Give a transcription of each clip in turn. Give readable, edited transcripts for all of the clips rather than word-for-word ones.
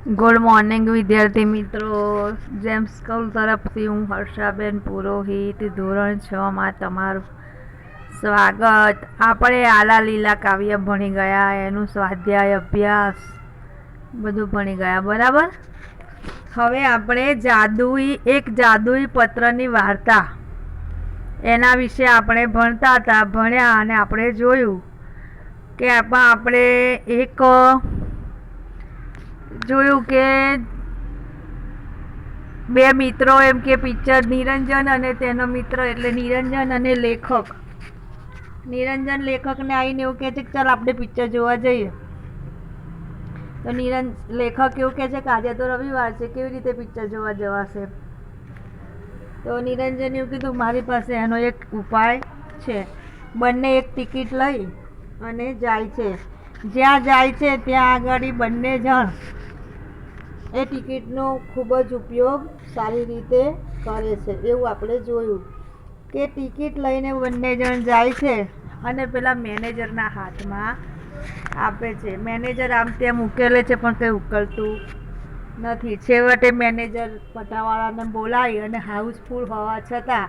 Good morning વિદ્યાર્થી મિત્રો. જેમ સ્કૂલ તરફથી હું હર્ષાબેન પુરોહિત ધોરણ 6 માં તમારું સ્વાગત. આપણે આલા લીલા કાવ્ય ભણી ગયા, એનું સ્વાધ્યાય અભ્યાસ બધું ભણી ગયા, બરાબર. હવે આપણે એક જાદુઈ પત્રની વાર્તા એના વિશે આપણે ભણ્યા અને આપણે જોયું કે આપણે જોયું કે બે મિત્રો એમ કે પિક્ચર નિરંજન અને તેનો મિત્ર એટલે નિરંજન અને નિરંજન લેખકને આવીને એવું કહે છે કે ચાલ આપણે પિક્ચર જોવા જઈએ. તો લેખક એવું કહે છે કે આજે તો રવિવાર છે, કેવી રીતે પિક્ચર જોવા જવાશે? તો નિરંજન એવું કીધું મારી પાસે એનો એક ઉપાય છે. બંને એક ટિકિટ લઈ અને જાય છે. જ્યાં જાય છે ત્યાં આગળ બંને જણ એ ટિકિટનો ખૂબ જ ઉપયોગ સારી રીતે કરે છે. એવું આપણે જોયું કે ટિકિટ લઈને બંને જણ જાય છે અને પેલા મેનેજરના હાથમાં આપે છે. મેનેજર આમ તેમ ઉકેલે છે પણ કંઈ ઉકલતું નથી. છેવટે મેનેજર પટાવાળાને બોલાવી અને હાઉસફુલ હોવા છતાં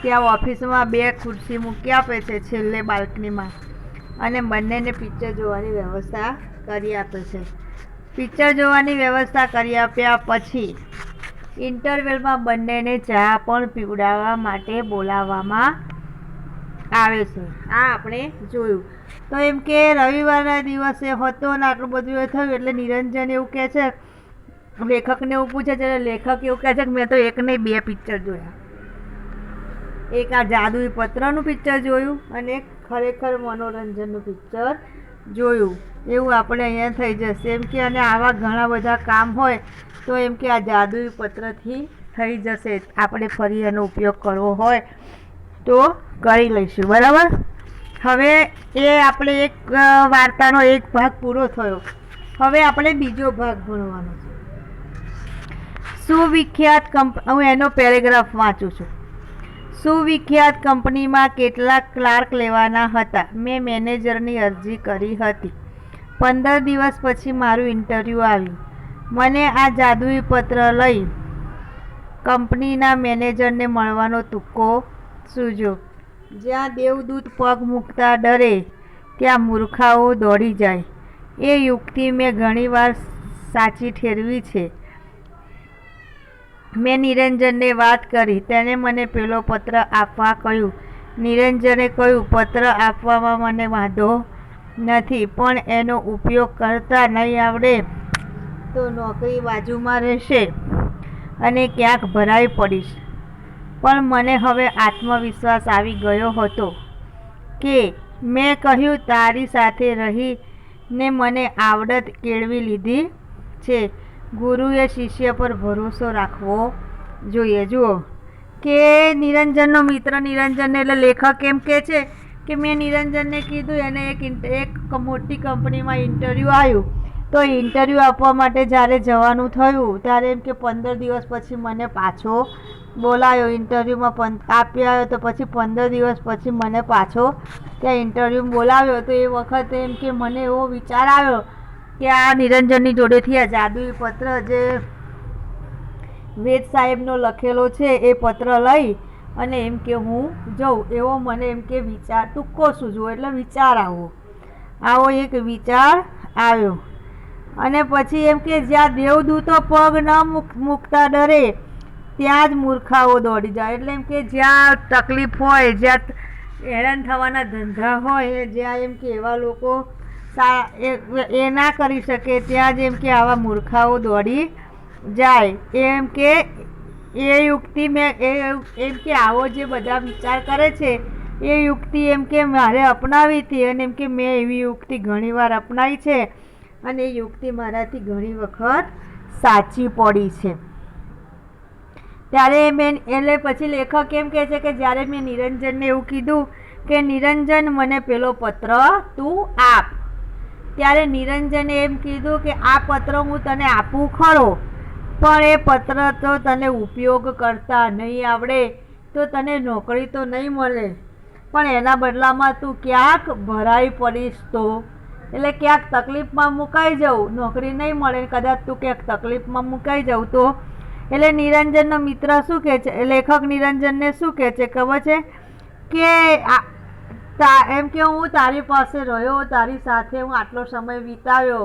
ત્યાં ઓફિસમાં 2 ખુરશી મૂકી આપે છે છેલ્લે બાલ્કનીમાં, અને બંનેને પિક્ચર જોવાની વ્યવસ્થા કરી આપે છે. પિક્ચર જોવાની વ્યવસ્થા કરી આપ્યા પછી ઇન્ટરવેલમાં બંનેને ચા પણ પીવડાવવા માટે બોલાવવામાં આવે છે. આ આપણે જોયું. તો એમ કે રવિવારના દિવસે હતો ને આટલું બધું એ થયું એટલે નિરંજન એવું કહે છે, લેખકને એવું પૂછે છે. લેખક એવું કહે છે કે મેં તો એક નહીં 2 પિક્ચર જોયા. એક આ જાદુઈ પત્રનું પિક્ચર જોયું અને એક ખરેખર મનોરંજનનું પિક્ચર જોયું. એવું આપણે અહીંયા થઈ જશે એમ કે, અને આવા ઘણા બધા કામ હોય તો એમ કે આ જાદુઈ પત્રથી થઈ જશે. આપણે ફરી એનો ઉપયોગ કરવો હોય તો કરી લઈશું, બરાબર. હવે એ આપણે એક વાર્તાનો એક ભાગ પૂરો થયો. હવે આપણે બીજો ભાગ ભણવાનો છે. સુવિખ્યાત હું એનો પેરેગ્રાફ વાંચું છું. સુવિખ્યાત કંપનીમાં કેટલાક ક્લાર્ક લેવાના હતા. મેં મેનેજરની અરજી કરી હતી. 15 દિવસ પછી મારું ઇન્ટરવ્યૂ આવ્યું. મને આ જાદુઈ પત્ર લઈ કંપનીના મેનેજરને મળવાનો તુક્કો સૂઝ્યો. જ્યાં દેવદૂત પગ મૂકતા ડરે ત્યાં મૂર્ખાઓ દોડી જાય. એ યુક્તિ મેં ઘણીવાર સાચી ઠેરવી છે. મેં નિરંજનને વાત કરી. તેણે મને પેલો પત્ર આપવા કહ્યું. નિરંજને કહ્યું, પત્ર આપવામાં મને વાંધો નથી, પણ એનો ઉપયોગ કરતા નહીં આવડે તો નોકરી બાજુમાં રહેશે અને ક્યાંક ભરાઈ પડીશ. પણ મને હવે આત્મવિશ્વાસ આવી ગયો હતો કે મેં કહ્યું તારી સાથે રહીને મને આવડત કેળવી લીધી છે. ગુરુએ શિષ્ય પર ભરોસો રાખવો જોઈએ. જુઓ કે નિરંજનનો મિત્ર નિરંજનને, એટલે લેખક એમ કહે છે કે મેં નિરંજનને કીધું, એને એક મોટી કંપનીમાં ઇન્ટરવ્યૂ આવ્યું. તો ઇન્ટરવ્યૂ આપવા માટે જ્યારે જવાનું થયું ત્યારે એમ કે 15 દિવસ પછી મને પાછો બોલાયો. ઇન્ટરવ્યૂમાં આપી આવ્યો તો પછી 15 દિવસ પછી મને પાછો ત્યાં ઇન્ટરવ્યૂ બોલાવ્યો. તો એ વખતે એમ કે મને એવો વિચાર આવ્યો કે આ નિરંજનની જોડેથી આ જાદુઈ પત્ર જે વેદ સાહેબનો લખેલો છે એ પત્ર લઈ અને એમ કે હું જઉં. એવો મને એમ કે વિચાર તુક્કો સૂઝવો એટલે વિચાર આવો એક વિચાર આવ્યો. અને પછી એમ કે જ્યાં દેવદૂતો પગ ન મૂકતા ડરે ત્યાં જ મૂર્ખાઓ દોડી જાય. એટલે એમ કે જ્યાં તકલીફ હોય, જ્યાં હેરાન થવાના ધંધા હોય, જ્યાં એમ કે એવા લોકો એ ના કરી શકે ત્યાં જ એમ કે આવા મૂર્ખાઓ દોડી જાય. એમ કે એ યુક્તિ એમ કે આવો જે બધા વિચાર કરે છે એ યુક્તિ એમ કે મારે અપનાવી હતી, અને એમ કે મેં એવી યુક્તિ ઘણીવાર અપનાવી છે અને એ યુક્તિ મારાથી ઘણી વખત સાચી પડી છે. ત્યારે એટલે પછી લેખક એમ કહે છે કે જ્યારે મેં નિરંજનને એવું કીધું કે નિરંજન મને પેલો પત્ર તું આપ, ત્યારે નિરંજને એમ કીધું કે આ પત્ર હું તને આપું ખરો, પણ એ પત્ર તો તને ઉપયોગ કરતા નહીં આવડે તો તને નોકરી તો નહીં મળે, પણ એના બદલામાં તું ક્યાંક ભરાઈ પડીશ તો એટલે ક્યાંક તકલીફમાં મુકાઈ જવું, નોકરી નહીં મળે, કદાચ તું ક્યાંક તકલીફમાં મુકાઈ જવું તો એટલે નિરંજનનો મિત્ર શું કહે છે, લેખક નિરંજનને શું કહે છે ખબર છે કે એમ કે હું તારી પાસે રહ્યો, તારી સાથે હું આટલો સમય વિતાવ્યો,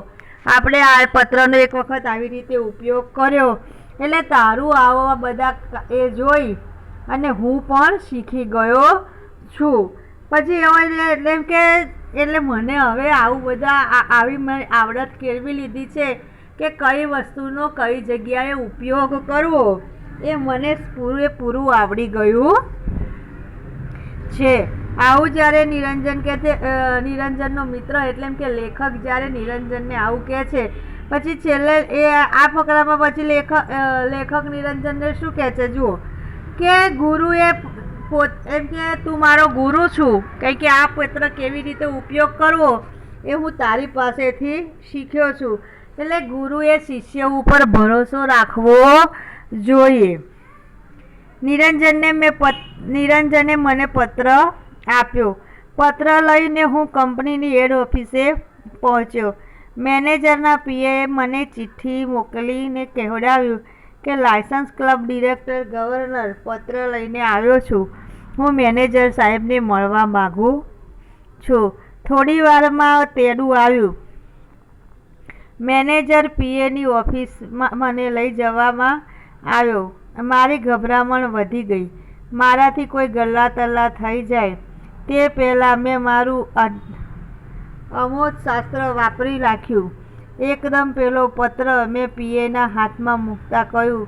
આપણે આ પત્રનો એક વખત આવી રીતે ઉપયોગ કર્યો, એટલે તારું આવા બધા એ જોઈ અને હું પણ શીખી ગયો છું. પછી એટલે એમ કે એટલે મને હવે આવું બધા આવી આવડત કેળવી લીધી છે કે કઈ વસ્તુનો કઈ જગ્યાએ ઉપયોગ કરવો એ મને પૂરેપૂરું આવડી ગયું છે. આવું જ્યારે નિરંજન કહે છે, નિરંજનનો મિત્ર એટલે એમ કે લેખક જ્યારે નિરંજનને આવું કહે છે, પછી છેલ્લે એ આ ફકરામાં પછી લેખક નિરંજનને શું કહે છે જુઓ કે ગુરુએ એમ કે તું મારો ગુરુ છું, કંઈ કે આ પત્ર કેવી રીતે ઉપયોગ કરવો એ હું તારી પાસેથી શીખ્યો છું. એટલે ગુરુએ શિષ્ય ઉપર ભરોસો રાખવો જોઈએ. નિરંજને મને પત્ર આપ્યો. પત્ર લઈને હું કંપનીની હેડ ઓફિસે પહોંચ્યો. મેનેજરના પીએએ મને ચિઠ્ઠી મોકલીને કહેવડાવ્યું કે લાયસન્સ ક્લબ ડિરેક્ટર ગવર્નર પત્ર લઈને આવ્યો છું, હું મેનેજર સાહેબને મળવા માગું છું. થોડી વારમાં તેડું આવ્યું. મેનેજર પીએની ઓફિસમાં મને લઈ જવામાં આવ્યો. મારી ગભરામણ વધી ગઈ. મારાથી કોઈ ગલ્લા તલ્લા થઈ જાય તે પહેલાં મેં મારું અમોઘ શાસ્ત્ર વાપરી નાખ્યું. એકદમ પેલો પત્ર મેં પીએના હાથમાં મૂકતા કહ્યું,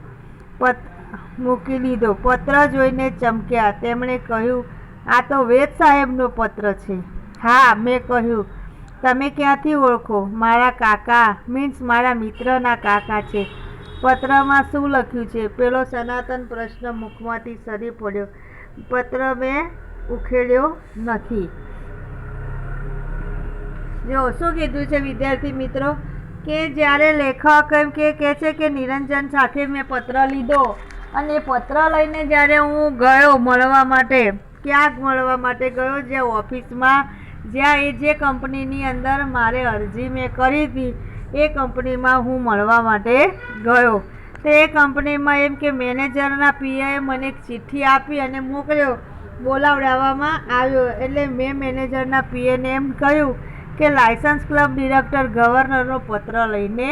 મૂકી દીધો. પત્ર જોઈને ચમક્યા. તેમણે કહ્યું, આ તો વેદ સાહેબનો પત્ર છે. હા, મેં કહ્યું, તમે ક્યાંથી ઓળખો? મારા કાકા મીન્સ મારા મિત્રના કાકા છે. પત્રમાં શું લખ્યું છે? પેલો સનાતન પ્રશ્ન મુખમાંથી સરી પડ્યો. પત્ર મેં ઉખેડ્યો નથી. જો શું કીધું છે વિદ્યાર્થી મિત્રો કે જ્યારે લેખક એમ કે છે કે નિરંજન સાથે મેં પત્ર લીધો અને એ પત્ર લઈને જ્યારે હું ગયો મળવા માટે, ક્યાંક મળવા માટે ગયો, જે ઓફિસમાં જ્યાં એ જે કંપનીની અંદર મારે અરજી મેં કરી હતી એ કંપનીમાં હું મળવા માટે ગયો. તો એ કંપનીમાં એમ કે મેનેજરના પીએએ મને એક ચિઠ્ઠી આપી અને મોકલ્યો, બોલાવડાવવામાં આવ્યો. એટલે મેં મેનેજરના પીએને એમ કહ્યું કે લાયસન્સ ક્લબ ડિરેક્ટર ગવર્નરનો પત્ર લઈને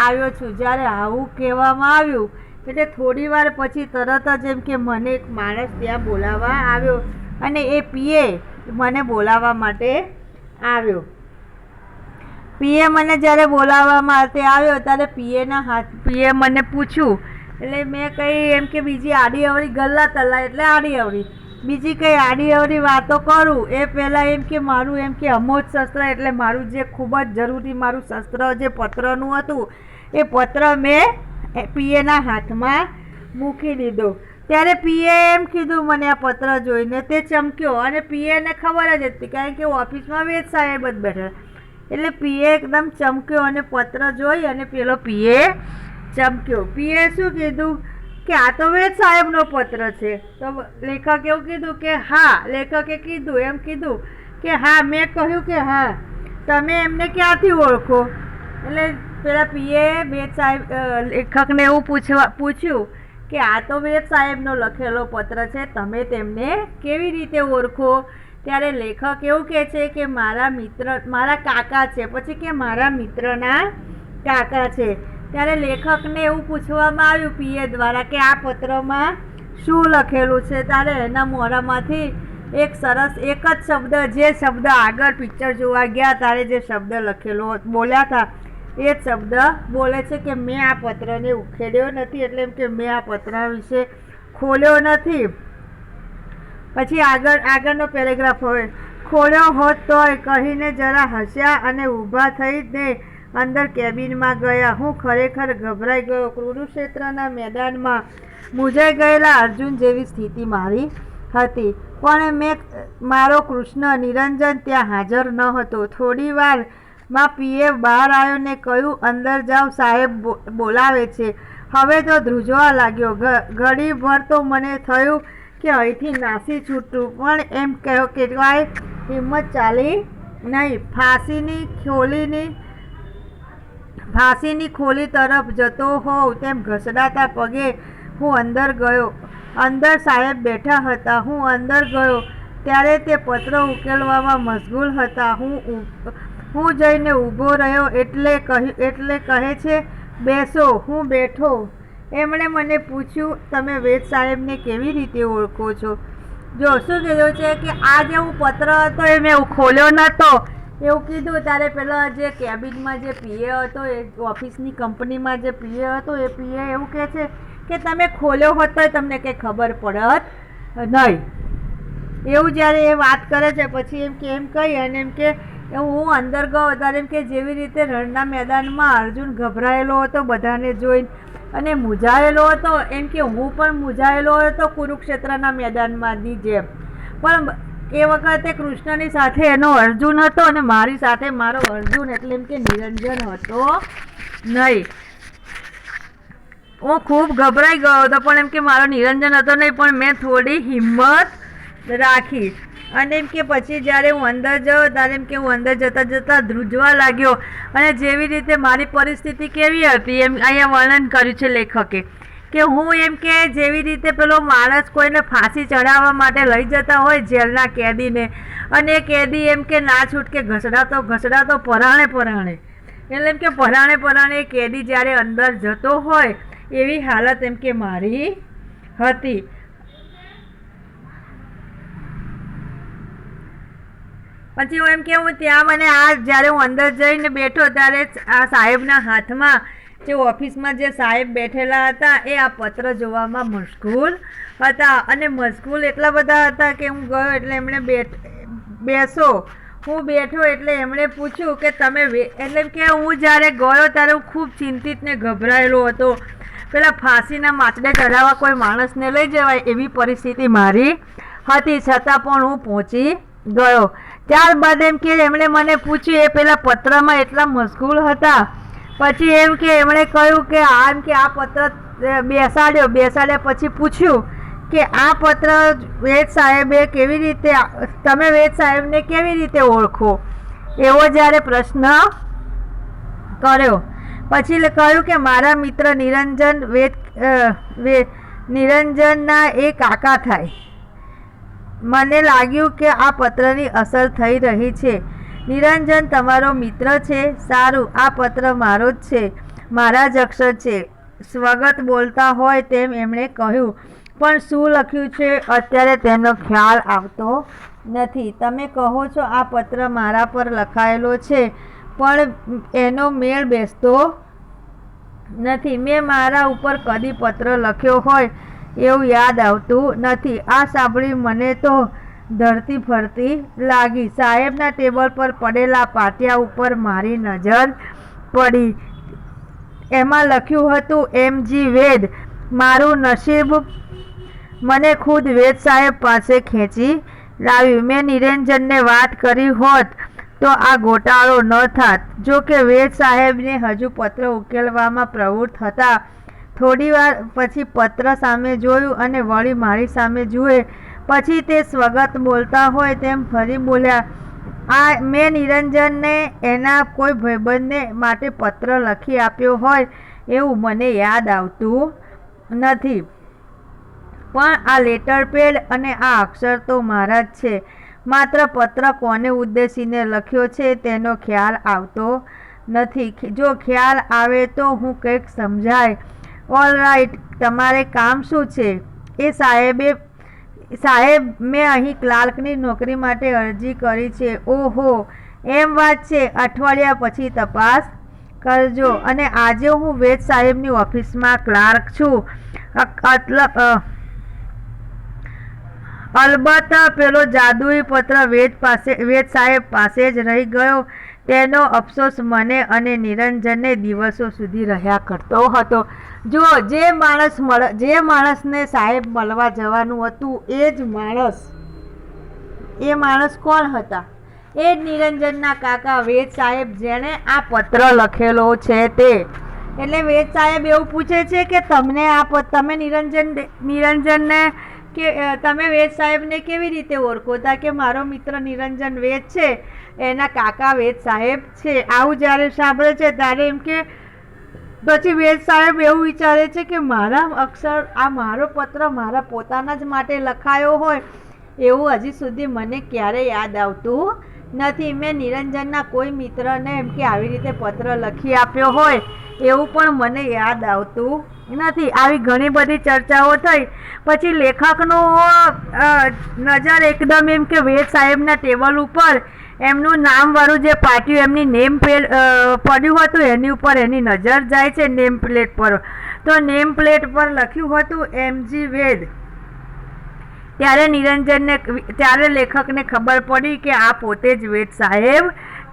આવ્યો છું. જ્યારે આવું કહેવામાં આવ્યું એટલે થોડી વાર પછી તરત જ એમ કે મને એક માણસ ત્યાં બોલાવવા આવ્યો અને એ પીએ મને બોલાવવા માટે આવ્યો. પીએ મને જ્યારે બોલાવવા માટે આવ્યો ત્યારે પીએ મને પૂછ્યું, એટલે મેં કંઈ એમ કે બીજી આડી અવળી ગલ્લા તલ્લા એટલે આડી અવળી બીજી કંઈ આડી અવળી વાતો કરું એ પહેલાં એમ કે મારું એમ કે અમોઘ શસ્ત્ર એટલે મારું જે ખૂબ જ જરૂરી મારું શસ્ત્ર જે પત્રનું હતું એ પત્ર મેં પીએના હાથમાં મૂકી દીધો. ત્યારે પીએ એમ કીધું મને આ પત્ર જોઈને, તે ચમક્યો અને પીએને ખબર જ હતી કારણ કે ઓફિસમાં વેદ સાહેબ જ બેઠા. એટલે પીએ એકદમ ચમક્યો અને પત્ર જોઈ અને પેલો પીએ ચમક્યો. પીએ શું કીધું કે આ તો વેદ સાહેબનો પત્ર છે. તો લેખકે એવું કીધું કે હા, લેખકે કીધું એમ કીધું કે હા, મેં કહ્યું કે હા, તમે એમને ક્યાંથી ઓળખો? એટલે પેલા પીએ વેદ સાહેબ લેખકને એવું પૂછ્યું કે આ તો વેદ સાહેબનો લખેલો પત્ર છે, તમે તેમને કેવી રીતે ઓળખો? ત્યારે લેખક એવું કહે છે કે મારા કાકા છે. પછી કે મારા મિત્રના કાકા છે. ત્યારે લેખકને એવું પૂછવામાં આવ્યું પીએ દ્વારા કે આ પત્રમાં શું લખેલું છે? ત્યારે એના મોઢામાંથી એક જ શબ્દ, જે શબ્દ આગળ પિક્ચર જોવા ગયા ત્યારે જે શબ્દ લખેલો બોલ્યા હતા એ જ શબ્દ બોલે છે કે મેં આ પત્રને ઉખેડ્યો નથી, એટલે એમ કે મેં આ પત્ર વિશે ખોલ્યો નથી. પછી આગળનો પેરેગ્રાફ હોય, ખોલ્યો હોત તોય કહીને જરા હસ્યા અને ઊભા થઈને અંદર કેબિનમાં ગયા. હું ખરેખર ગભરાઈ ગયો. કુરુક્ષેત્રના મેદાનમાં મૂંઝાઈ ગયેલા અર્જુન જેવી સ્થિતિ મારી હતી. પણ મારો કૃષ્ણ નિરંજન ત્યાં હાજર ન હતો. થોડી વારમાં પીએ બહાર આવ્યો ને કહ્યું, અંદર જાઓ, સાહેબ બોલાવે છે. હવે તો ધ્રુજવા લાગ્યો. ઘડીભર તો મને થયું કે અહીંથી નાસી છૂટું, પણ એમ કહેવાય હિંમત ચાલી નહીં, ફાંસીની ખોલી તરફ જતો હોઉં તેમ ઘસડાતા પગે હું અંદર ગયો. અંદર સાહેબ બેઠા હતા. હું અંદર ગયો ત્યારે તે પત્ર ઉકેલવામાં મશગુલ હતા. હું જઈને ઊભો રહ્યો એટલે કહે છે, બેસો. હું બેઠો. એમણે મને પૂછ્યું, તમે વેદ સાહેબને કેવી રીતે ઓળખો છો? જો શું કીધું છે કે આ જેવું પત્ર હતો એ મેં ખોલ્યો નહોતો એવું કીધું. ત્યારે પેલા જે કેબિનમાં જે પીએ હતો, એ ઓફિસની કંપનીમાં જે પીએ હતો, એ પીએ એવું કહે છે કે તમે ખોલ્યો હોત તો તમને કંઈ ખબર પડત નહીં. એવું જ્યારે એ વાત કરે છે પછી એમ કહી અને એમ કે હું અંદર ગયો ત્યારે એમ કે જેવી રીતે રણના મેદાનમાં અર્જુન ગભરાયેલો હતો બધાને જોઈને અને મૂંઝાયેલો હતો, એમ કે હું પણ મૂંઝાયેલો હતો કુરુક્ષેત્રના મેદાનમાંની જેમ. પણ એ વખતે કૃષ્ણની સાથે એનો અર્જુન હતો અને મારી સાથે મારો અર્જુન એટલે એમ કે નિરંજન હતો નહીં. હું ખૂબ ગભરાઈ ગયો હતો પણ એમ કે મારો નિરંજન હતો નહીં, પણ મેં થોડી હિંમત રાખી અને એમ કે પછી જ્યારે હું અંદર ગયો ત્યારે એમ કે હું અંદર જતાં ધ્રુજવા લાગ્યો. અને જેવી રીતે મારી પરિસ્થિતિ કેવી હતી એમ અહીંયા વર્ણન કર્યું છે લેખકે કે હું એમ કે જેવી રીતે પેલો માણસ કોઈને ફાંસી ચડાવવા માટે લઈ જતા હોય જેલના કેદીને, અને એ કેદી એમ કે ના છૂટકે ઘસડાતો પરાણે એટલે એમ કે પરાણે કેદી જ્યારે અંદર જતો હોય એવી હાલત એમ કે મારી હતી. પછી હું એમ કે હું ત્યાં મને જ્યારે હું અંદર જઈને બેઠો ત્યારે આ સાહેબના હાથમાં જે ઓફિસમાં જે સાહેબ બેઠેલા હતા એ આ પત્ર જોવામાં મશગુલ હતા. અને મશગુલ એટલા બધા હતા કે હું ગયો એટલે એમણે બેસો. હું બેઠો એટલે એમણે પૂછ્યું કે તમે એટલે કે હું જ્યારે ગયો ત્યારે હું ખૂબ ચિંતિત ને ગભરાયેલો હતો. પેલા ફાંસીના માચડે ચડાવવા કોઈ માણસને લઈ જવાય એવી પરિસ્થિતિ મારી હતી, છતાં પણ હું પહોંચી ગયો. ત્યારબાદ એમ કે એમણે મને પૂછ્યું, એ પેલા પત્રમાં એટલા મશગુલ હતા. પછી એમ કે એમણે કહ્યું કે આ પત્ર બેસાડ્યા પછી પૂછ્યું કે આ પત્ર વેદ સાહેબે કેવી રીતે, તમે વેદ સાહેબને કેવી રીતે ઓળખો એવો જ્યારે પ્રશ્ન કર્યો. પછી કહ્યું કે મારા મિત્ર નિરંજનના એ કાકા થાય. મને લાગ્યું કે આ પત્રની અસર થઈ રહી છે. નિરંજન તમારો મિત્ર છે? સારું, આ પત્ર મારો જ છે, મારા જ અક્ષર છે. સ્વગત બોલતા હોય તેમ એમણે કહ્યું, પણ શું લખ્યું છે અત્યારે તેનો ખ્યાલ આવતો નથી. તમે કહો છો આ પત્ર મારા પર લખાયેલો છે પણ એનો મેળ બેસતો નથી. મેં મારા ઉપર કદી પત્ર લખ્યો હોય એવું યાદ આવતું નથી. આ સાંભળી મને તો ધરતી ફરતી લાગી. સાહેબના ટેબલ પર પડેલા પાટિયા ઉપર મારી નજર પડી. એમાં લખ્યું હતું M.G. વેદ. મારું નસીબ મને ખુદ વેદ સાહેબ પાસે ખેંચી લાવ્યું. મેં નિરંજનને વાત કરી હોત તો આ ગોટાળો ન થાત. જો કે વેદ સાહેબને હજુ પત્ર ઉકેલવામાં પ્રવૃત્ત હતા. થોડી વાર પછી પત્ર સામે જોયું અને વળી મારી સામે જુએ. પછી તે સ્વગત બોલતા હોય તેમ ફરી બોલ્યા, મેં નિરંજનને એના કોઈ ભાઈબંધને માટે પત્ર લખી આપ્યો હોય એવું મને યાદ આવતું નથી. પણ આ લેટર પેડ અને આ અક્ષર તો મારા જ છે. માત્ર પત્ર કોને ઉદ્દેશીને લખ્યો છે તેનો ખ્યાલ આવતો નથી. જો ખ્યાલ આવે તો હું કંઈક સમજાય. ઓલ રાઈટ, તમારે કામ શું છે? સાહેબ, મેં અહીં ક્લાર્કની નોકરી માટે અરજી કરી છે. ઓહો, એમ વાત છે. અઠવાડિયા પછી તપાસ કરજો. અને આજે હું વેદ સાહેબની ઓફિસમાં ક્લાર્ક છું. અલબત્ત પેલો જાદુઈ પત્ર વેદ સાહેબ પાસે જ રહી ગયો તેનો અફસોસ મને અને નિરંજનને દિવસો સુધી રહ્યા કરતો હતો. જો જે માણસને સાહેબ મળવા જવાનું હતું એ માણસ કોણ હતા? એ જ નિરંજનના કાકા વેદ સાહેબ જેણે આ પત્ર લખેલો છે તે. એટલે વેદ સાહેબ એવું પૂછે છે કે તમે નિરંજનને કે તમે વેદ સાહેબને કેવી રીતે ઓળખો? તા કે મારો મિત્ર નિરંજન વેદ છે એના કાકા વેદ સાહેબ છે. આવું જ્યારે સાંભળે છે ત્યારે એમ કે પછી વેદ સાહેબ એવું વિચારે છે કે મારા અક્ષર, આ મારો પત્ર મારા પોતાના જ માટે લખાયો હોય એવું હજી સુધી મને ક્યારેય યાદ આવતું નથી. મેં નિરંજનના કોઈ મિત્રને એમ કે આવી રીતે પત્ર લખી આપ્યો હોય એવું પણ મને યાદ આવતું નથી. આવી ઘણી બધી ચર્ચાઓ થઈ. પછી લેખકનો નજર એકદમ એમ કે વેદ સાહેબના ટેબલ ઉપર એમનું નામવાળું જે પાટિયું એમની નેમ પડ્યું હતું એની ઉપર એની નજર જાય છે નેમ પ્લેટ પર. તો નેમ પ્લેટ પર લખ્યું હતું એમજી વેદ. ત્યારે લેખકને ખબર પડી કે આ પોતે જ વેદ સાહેબ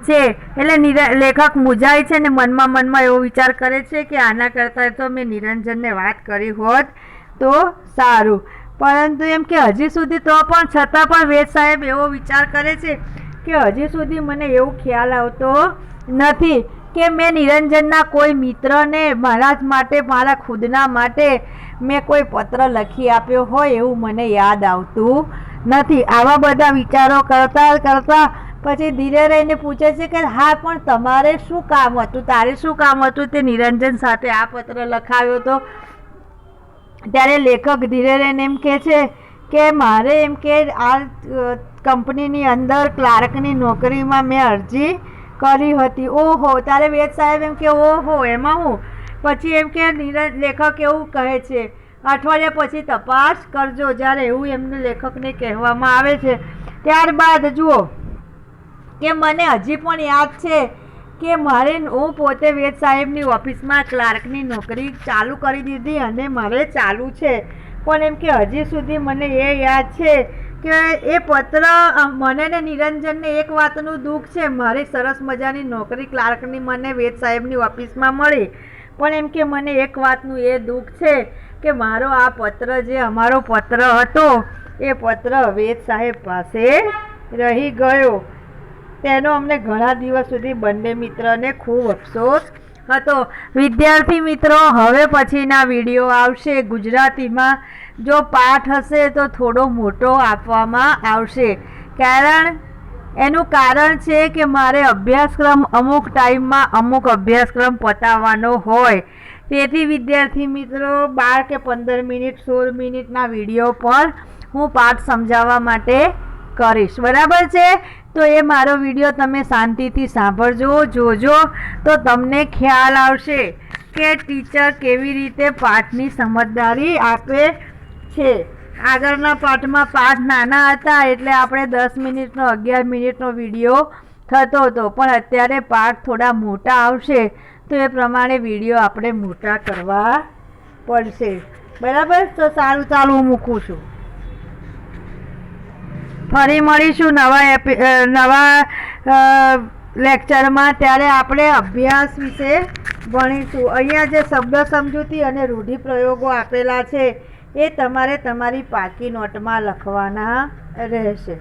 છે. એટલે લેખક મૂંઝાય છે ને મનમાં એવો વિચાર કરે છે કે આના કરતાં તો મેં નિરંજનને વાત કરી હોત તો સારું. પરંતુ એમ કે હજી સુધી તો પણ છતાં પણ વેદ સાહેબ એવો વિચાર કરે છે કે હજી સુધી મને એવું ખ્યાલ આવતો નથી કે મેં નિરંજનના કોઈ મિત્રને મારા જ માટે, મારા ખુદના માટે મેં કોઈ પત્ર લખી આપ્યો હોય એવું મને યાદ આવતું નથી. આવા બધા વિચારો કરતાં પછી ધીરે રહીને પૂછે છે કે હા પણ તમારે શું કામ હતું, તારે શું કામ હતું તે નિરંજન સાથે આ પત્ર લખાવ્યો હતો? ત્યારે લેખક ધીરે રહીને એમ કહે છે કે મારે એમ કે આ કંપનીની અંદર ક્લાર્કની નોકરીમાં મેં અરજી કરી હતી. ઓહો! ત્યારે વેદ સાહેબ એમ કે ઓહો એમાં હું? પછી એમ કે લેખક એવું કહે છે અઠવાડિયા પછી તપાસ કરજો. જ્યારે એવું એમને લેખકને કહેવામાં આવે છે ત્યારબાદ જુઓ કે મને હજી પણ યાદ છે કે હું પોતે વેદ સાહેબની ઓફિસમાં ક્લાર્કની નોકરી ચાલુ કરી દીધી અને મારે ચાલુ છે. પણ એમ કે હજી સુધી મને એ યાદ છે કે એ પત્ર મને ને નિરંજનને એક વાતનું દુઃખ છે, મારી સરસ મજાની નોકરી ક્લાર્કની મને વેદ સાહેબની ઓફિસમાં મળી, પણ એમ કે મને એક વાતનું એ દુઃખ છે કે મારો આ પત્ર જે અમારો પત્ર હતો એ પત્ર વેદ સાહેબ પાસે રહી ગયો. તેનો અમને ઘણા દિવસ સુધી બંને મિત્રને ખૂબ અફસોસ હતો. વિદ્યાર્થી મિત્રો, હવે પછીના વિડીયો આવશે ગુજરાતીમાં. જો પાઠ હશે તો થોડો મોટો આપવામાં આવશે. એનું કારણ છે કે મારે અભ્યાસક્રમ અમુક ટાઈમમાં અમુક અભ્યાસક્રમ પતાવવાનો હોય. તેથી વિદ્યાર્થી મિત્રો 12 કે 15 મિનિટ 16 મિનિટના વિડીયો પર હું પાઠ સમજાવવા માટે કરીશ. બરાબર છે? તો એ મારો વિડીયો તમે શાંતિથી સાંભળજો, જોજો તો તમને ખ્યાલ આવશે કે ટીચર કેવી રીતે પાઠની સમજદારી આપે છે. આગળના પાઠમાં પાઠ નાના હતા એટલે આપણે 10 મિનિટનો 11 મિનિટનો વિડીયો થતો હતો, પણ અત્યારે પાઠ થોડા મોટા આવશે તો એ પ્રમાણે વિડીયો આપણે મોટા કરવા પડશે. બરાબર? તો સારું, ચાલો હું મૂકું છું. ફરી મળીશું નવા લેક્ચરમાં. ત્યારે આપણે અભ્યાસ વિશે ભણીશું. અહીંયા જે શબ્દ સમજૂતી અને રૂઢિપ્રયોગો આપેલા છે એ તમારે તમારી પાકી નોટમાં લખવાના રહેશે.